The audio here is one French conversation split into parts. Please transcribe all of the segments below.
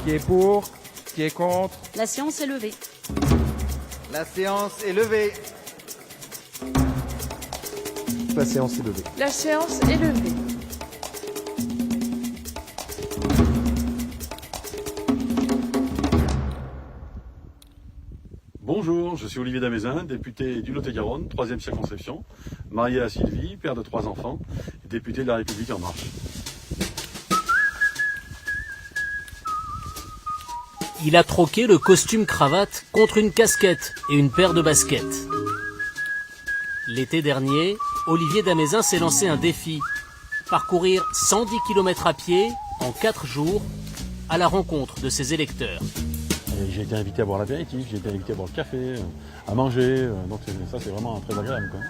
Qui est pour? Qui est contre? La séance est levée. La séance est levée. La séance est levée. La séance est levée. Bonjour, je suis Olivier Damézin, député du Lot-et-Garonne, 3e circonscription, marié à Sylvie, père de 3 enfants, député de la République En Marche. Il a troqué le costume cravate contre une casquette et une paire de baskets. L'été dernier, Olivier Damézin s'est lancé un défi. Parcourir 110 km à pied en 4 jours à la rencontre de ses électeurs. J'ai été invité à boire l'apéritif, j'ai été invité à boire le café, à manger, donc ça c'est vraiment très agréable, quoi.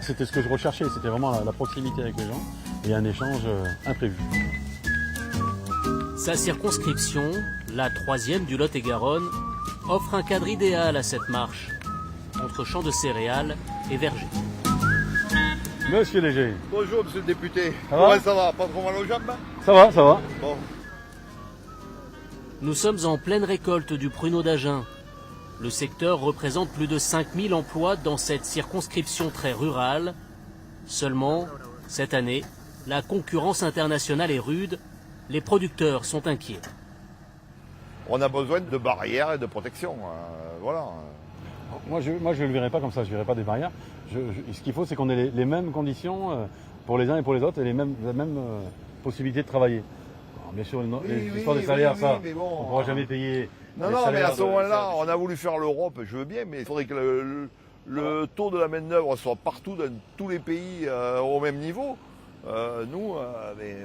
C'était ce que je recherchais, c'était vraiment la proximité avec les gens et un échange imprévu. Sa circonscription, la 3e du Lot-et-Garonne, offre un cadre idéal à cette marche, entre champs de céréales et vergers. Monsieur Léger. Bonjour monsieur le député. Comment ça va? Pas trop mal aux jambes? Ça va, ça va. Bon. Nous sommes en pleine récolte du pruneau d'Agen. Le secteur représente plus de 5000 emplois dans cette circonscription très rurale. Seulement, cette année, la concurrence internationale est rude. Les producteurs sont inquiets. On a besoin de barrières et de protection. Voilà. Moi je ne le verrai pas comme ça, je ne verrai pas des barrières. Ce qu'il faut, c'est qu'on ait les mêmes conditions pour les uns et pour les autres et la même possibilité de travailler. Alors, bien sûr, l'histoire des salaires, bon, on ne pourra jamais payer. Non, mais à ce moment-là, on a voulu faire l'Europe, je veux bien, mais il faudrait que le taux de la main-d'œuvre soit partout dans tous les pays au même niveau. Nous,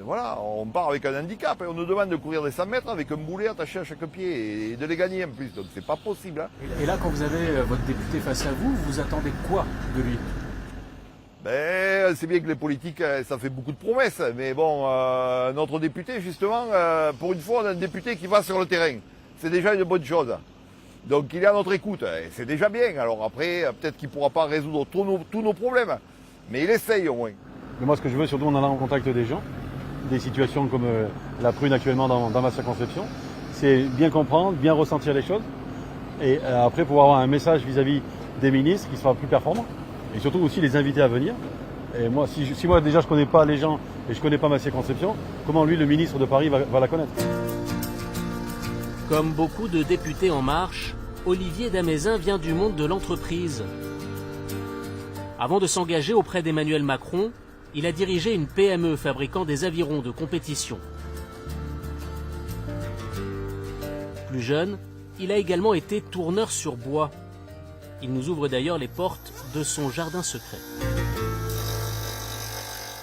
voilà, on part avec un handicap et on nous demande de courir des 100 mètres avec un boulet attaché à chaque pied et de les gagner en plus. Donc c'est pas possible. Hein. Et là, quand vous avez votre député face à vous, vous attendez quoi de lui? C'est bien que les politiques, ça fait beaucoup de promesses. Mais bon, notre député, justement, pour une fois, on a un député qui va sur le terrain. C'est déjà une bonne chose. Donc il est à notre écoute. C'est déjà bien. Alors après, peut-être qu'il ne pourra pas résoudre tous nos problèmes. Mais il essaye au moins. Mais moi, ce que je veux, surtout en allant en contact des gens, des situations comme la prune actuellement dans ma circonscription, c'est bien comprendre, bien ressentir les choses, et après pouvoir avoir un message vis-à-vis des ministres qui sera plus performant, et surtout aussi les inviter à venir. Et moi, si moi déjà je connais pas les gens et je connais pas ma circonscription, comment lui, le ministre de Paris, va la connaître? Comme beaucoup de députés En Marche, Olivier Damézin vient du monde de l'entreprise. Avant de s'engager auprès d'Emmanuel Macron, il a dirigé une PME fabriquant des avirons de compétition. Plus jeune, il a également été tourneur sur bois. Il nous ouvre d'ailleurs les portes de son jardin secret.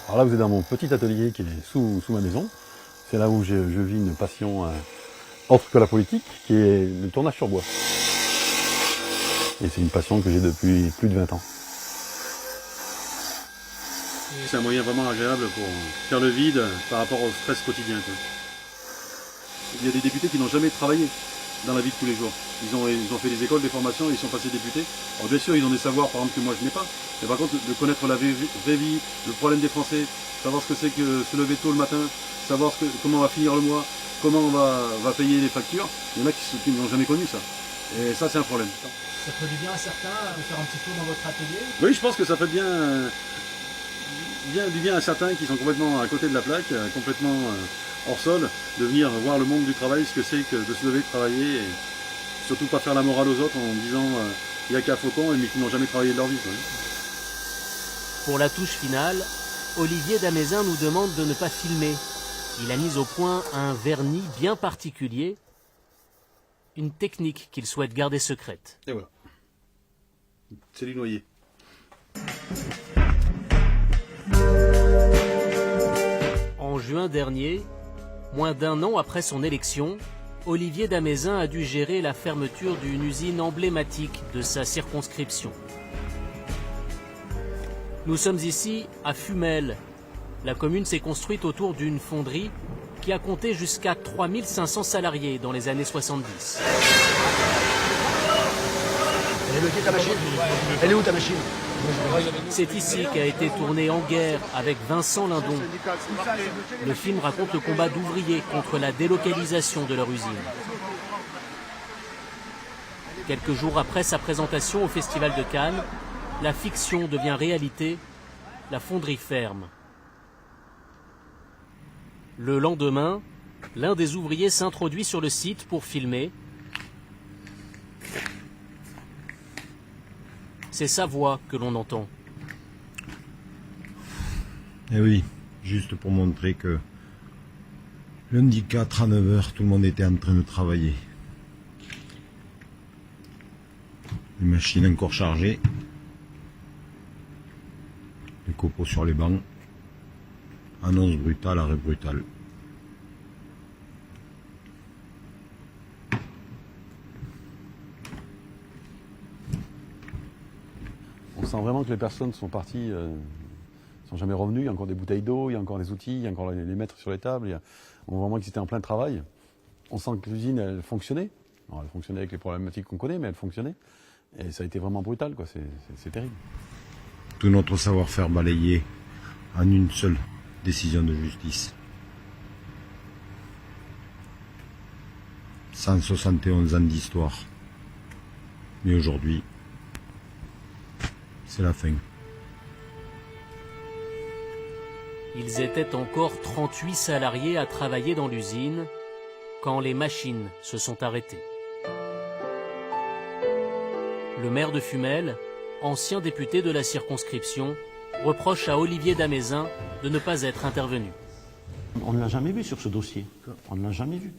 Alors là, vous êtes dans mon petit atelier qui est sous ma maison. C'est là où je vis une passion autre que la politique, qui est le tournage sur bois. Et c'est une passion que j'ai depuis plus de 20 ans. C'est un moyen vraiment agréable pour faire le vide par rapport au stress quotidien, quoi. Il y a des députés qui n'ont jamais travaillé dans la vie de tous les jours. Ils ont fait des écoles, des formations, ils sont passés députés. Alors bien sûr, ils ont des savoirs, par exemple, que moi je n'ai pas. Mais par contre, de connaître la vraie vie, le problème des Français, savoir ce que c'est que se lever tôt le matin, savoir comment on va finir le mois, comment on va payer les factures, il y en a qui n'ont jamais connu ça. Et ça, c'est un problème. Ça fait du bien à certains de faire un petit tour dans votre atelier? Oui, je pense que ça fait du bien à certains qui sont complètement à côté de la plaque, complètement hors sol, de venir voir le monde du travail, ce que c'est que de se lever, de travailler, et surtout pas faire la morale aux autres en disant il n'y a qu'à Faucon, mais qui n'ont jamais travaillé de leur vie, quoi. Pour la touche finale, Olivier Damézin nous demande de ne pas filmer. Il a mis au point un vernis bien particulier, une technique qu'il souhaite garder secrète. Et voilà. C'est du noyer. En juin dernier, moins d'un an après son élection, Olivier Damézin a dû gérer la fermeture d'une usine emblématique de sa circonscription. Nous sommes ici à Fumel. La commune s'est construite autour d'une fonderie qui a compté jusqu'à 3500 salariés dans les années 70. Elle est bloquée ta machine? Elle est où ta machine? C'est ici qu'a été tourné En guerre avec Vincent Lindon. Le film raconte le combat d'ouvriers contre la délocalisation de leur usine. Quelques jours après sa présentation au Festival de Cannes, la fiction devient réalité, la fonderie ferme. Le lendemain, l'un des ouvriers s'introduit sur le site pour filmer. C'est sa voix que l'on entend. Eh oui, juste pour montrer que lundi 4 à 9h, tout le monde était en train de travailler. Les machines encore chargées. Les copeaux sur les bancs. Annonce brutale, arrêt brutal. On sent vraiment que les personnes sont parties, sont jamais revenues. Il y a encore des bouteilles d'eau, il y a encore des outils, il y a encore les mettre sur les tables. On voit vraiment qu'ils étaient en plein travail. On sent que l'usine, elle fonctionnait. Alors, elle fonctionnait avec les problématiques qu'on connaît, mais elle fonctionnait. Et ça a été vraiment brutal, quoi. C'est terrible. Tout notre savoir-faire balayé en une seule décision de justice. 171 ans d'histoire. Mais aujourd'hui, c'est la fin. Ils étaient encore 38 salariés à travailler dans l'usine quand les machines se sont arrêtées. Le maire de Fumel, ancien député de la circonscription, reproche à Olivier Damézin de ne pas être intervenu. On ne l'a jamais vu sur ce dossier. On ne l'a jamais vu.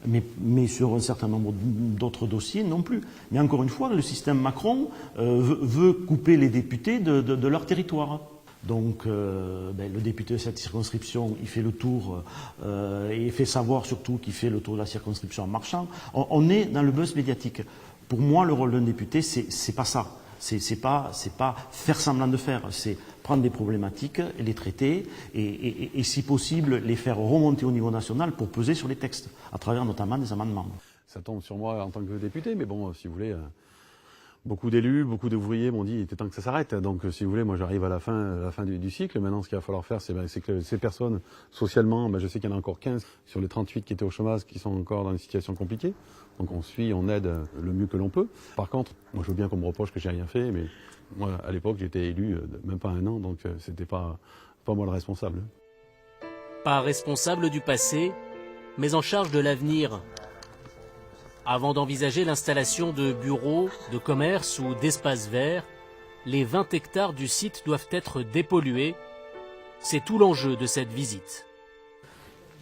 Mais sur un certain nombre d'autres dossiers non plus. Mais encore une fois, le système Macron veut couper les députés de leur territoire. Donc le député de cette circonscription, il fait le tour et il fait savoir surtout qu'il fait le tour de la circonscription en marchant. On est dans le buzz médiatique. Pour moi, le rôle d'un député, c'est pas ça. C'est pas faire semblant de faire. C'est prendre des problématiques et les traiter et si possible les faire remonter au niveau national pour peser sur les textes, à travers notamment des amendements. Ça tombe sur moi en tant que député, mais bon, si vous voulez, beaucoup d'élus, beaucoup d'ouvriers m'ont dit il était temps que ça s'arrête. Donc, si vous voulez, moi j'arrive à la fin du cycle. Maintenant, ce qu'il va falloir faire, c'est que ces personnes, socialement, je sais qu'il y en a encore 15 sur les 38 qui étaient au chômage, qui sont encore dans une situation compliquée. Donc on aide le mieux que l'on peut. Par contre, moi je veux bien qu'on me reproche que j'ai rien fait, mais moi à l'époque j'étais élu même pas un an, donc c'était pas moi le responsable. Pas responsable du passé, mais en charge de l'avenir. Avant d'envisager l'installation de bureaux, de commerces ou d'espaces verts, les 20 hectares du site doivent être dépollués. C'est tout l'enjeu de cette visite.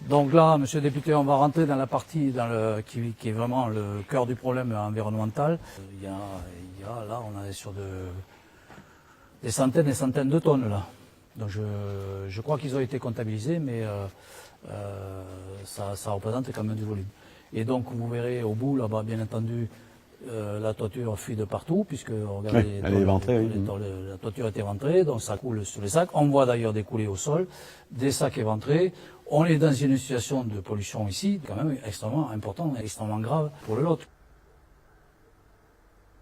Donc là, monsieur le député, on va rentrer dans la partie qui est vraiment le cœur du problème environnemental. Il y a là, on est sur des centaines et centaines de tonnes là. Donc je crois qu'ils ont été comptabilisés, mais ça représente quand même du volume. Et donc vous verrez au bout là-bas, bien entendu, la toiture fuit de partout, puisque regardez, elle est éventrée, la toiture est éventrée, donc ça coule sur les sacs. On voit d'ailleurs découler au sol des sacs éventrés. On est dans une situation de pollution ici, quand même extrêmement importante, extrêmement grave pour le Lot.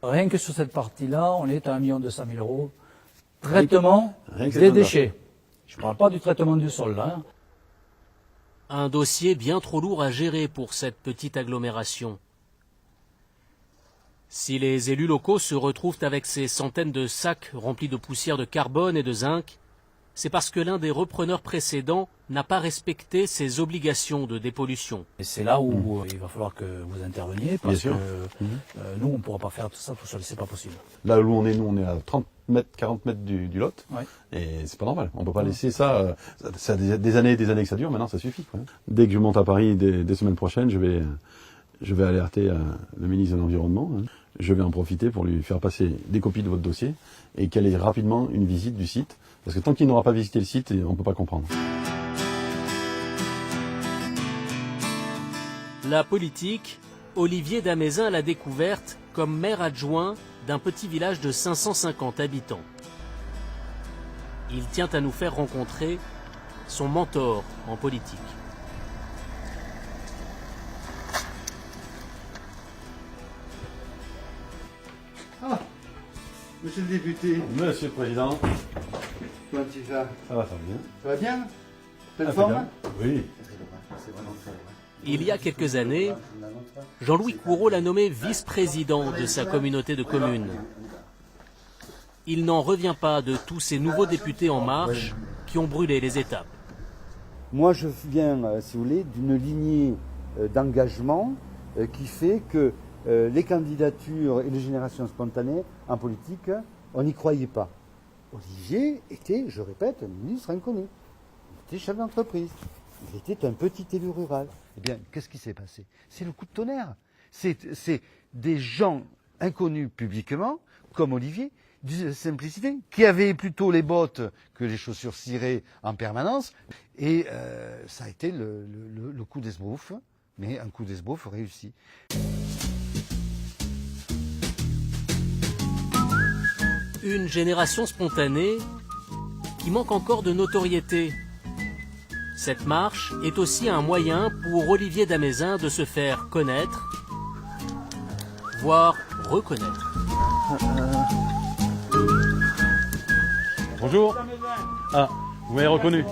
Rien que sur cette partie-là, on est à 1 200 000 €. Traitement des déchets. Je ne parle pas du traitement du sol, là. Un dossier bien trop lourd à gérer pour cette petite agglomération. Si les élus locaux se retrouvent avec ces centaines de sacs remplis de poussière de carbone et de zinc, c'est parce que l'un des repreneurs précédents n'a pas respecté ses obligations de dépollution. Et c'est là où il va falloir que vous interveniez, parce que nous, on ne pourra pas faire tout ça tout seul, c'est pas possible. Là où on est à 30 mètres, 40 mètres du Lot, ouais. Et c'est pas normal. On peut pas laisser ça, ça a des années et des années que ça dure, maintenant ça suffit, quoi. Dès que je monte à Paris, des semaines prochaines, je vais alerter le ministre de l'Environnement. Je vais en profiter pour lui faire passer des copies de votre dossier et qu'elle ait rapidement une visite du site. Parce que tant qu'il n'aura pas visité le site, on ne peut pas comprendre. La politique, Olivier Damézin l'a découverte comme maire adjoint d'un petit village de 550 habitants. Il tient à nous faire rencontrer son mentor en politique. Monsieur le député, Monsieur le Président, comment tu vas? ça va faire bien. Ça va bien? Pleine forme? Oui. Il y a quelques années, Jean-Louis Courreau l'a nommé vice-président de sa communauté de communes. Il n'en revient pas de tous ces nouveaux députés En Marche qui ont brûlé les étapes. Moi, je viens, si vous voulez, d'une lignée d'engagement qui fait que les candidatures et les générations spontanées en politique, on n'y croyait pas. Olivier était, je répète, un ministre inconnu. Il était chef d'entreprise. Il était un petit élu rural. Eh bien, qu'est-ce qui s'est passé? C'est le coup de tonnerre. C'est des gens inconnus publiquement, comme Olivier, d'une simplicité, qui avaient plutôt les bottes que les chaussures cirées en permanence. Et ça a été le coup d'esbrouf, mais un coup d'esbrouf réussi. Une génération spontanée qui manque encore de notoriété. Cette marche est aussi un moyen pour Olivier Damézin de se faire connaître, voire reconnaître. Bonjour. Ah, vous m'avez reconnu.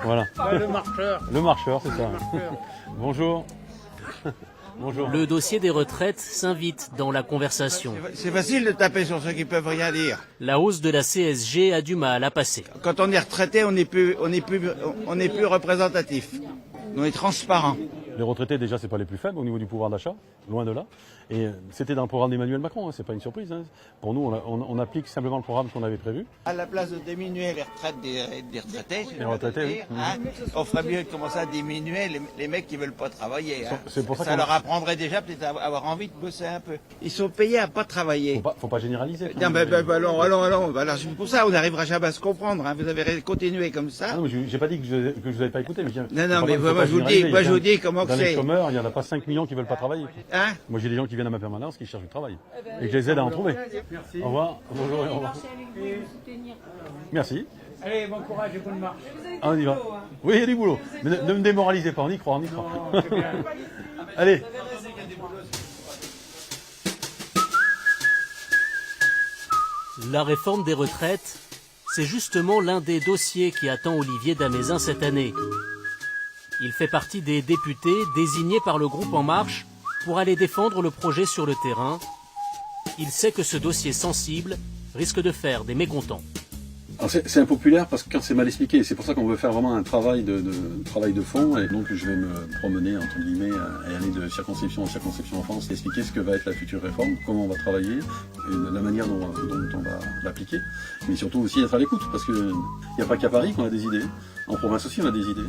Voilà. Le marcheur. Le marcheur, c'est ça. Bonjour. Bonjour. Le dossier des retraites s'invite dans la conversation. C'est facile de taper sur ceux qui peuvent rien dire. La hausse de la CSG a du mal à passer. Quand on est retraité, on n'est plus représentatif. On est transparent. Les retraités, déjà, c'est pas les plus faibles au niveau du pouvoir d'achat, loin de là. Et c'était dans le programme d'Emmanuel Macron, hein, c'est pas une surprise. Hein. Pour nous, on applique simplement le programme qu'on avait prévu. À la place de diminuer les retraites des retraités, Les retraités, dire, oui. hein, on ferait mieux de commencer à diminuer les mecs qui veulent pas travailler. Hein. C'est pour ça Ça leur apprendrait déjà peut-être à avoir envie de bosser un peu. Ils sont payés à pas travailler. Faut pas généraliser. Non, allons. Alors c'est pour ça, on n'arrivera jamais à se comprendre. Hein. Vous avez continué comme ça. Ah non, mais j'ai pas dit que je vous avais pas écouté. Mais Non, mais moi je vous dis comment dans c'est. les chômeurs, il y en a pas 5 millions qui veulent pas travailler. Hein? Moi, j'ai des gens qui viennent à ma permanence qui cherchent du travail. Et que je les aide à en trouver. Merci. Au revoir. Bonjour et au revoir. Merci. Allez, bon courage et bonne marche. Ah, on y va. Oui, il y a du boulot. Mais ne me démoralisez pas, on y croit. Allez. La réforme des retraites, c'est justement l'un des dossiers qui attend Olivier Damézin cette année. Il fait partie des députés désignés par le groupe En Marche pour aller défendre le projet sur le terrain. Il sait que ce dossier sensible risque de faire des mécontents. C'est impopulaire parce que quand c'est mal expliqué, c'est pour ça qu'on veut faire vraiment un travail de fond, et donc je vais me promener entre guillemets et aller de circonscription en circonscription en France, expliquer ce que va être la future réforme, comment on va travailler, et la manière dont on va l'appliquer, mais surtout aussi être à l'écoute, parce qu'il n'y a pas qu'à Paris qu'on a des idées, en province aussi on a des idées.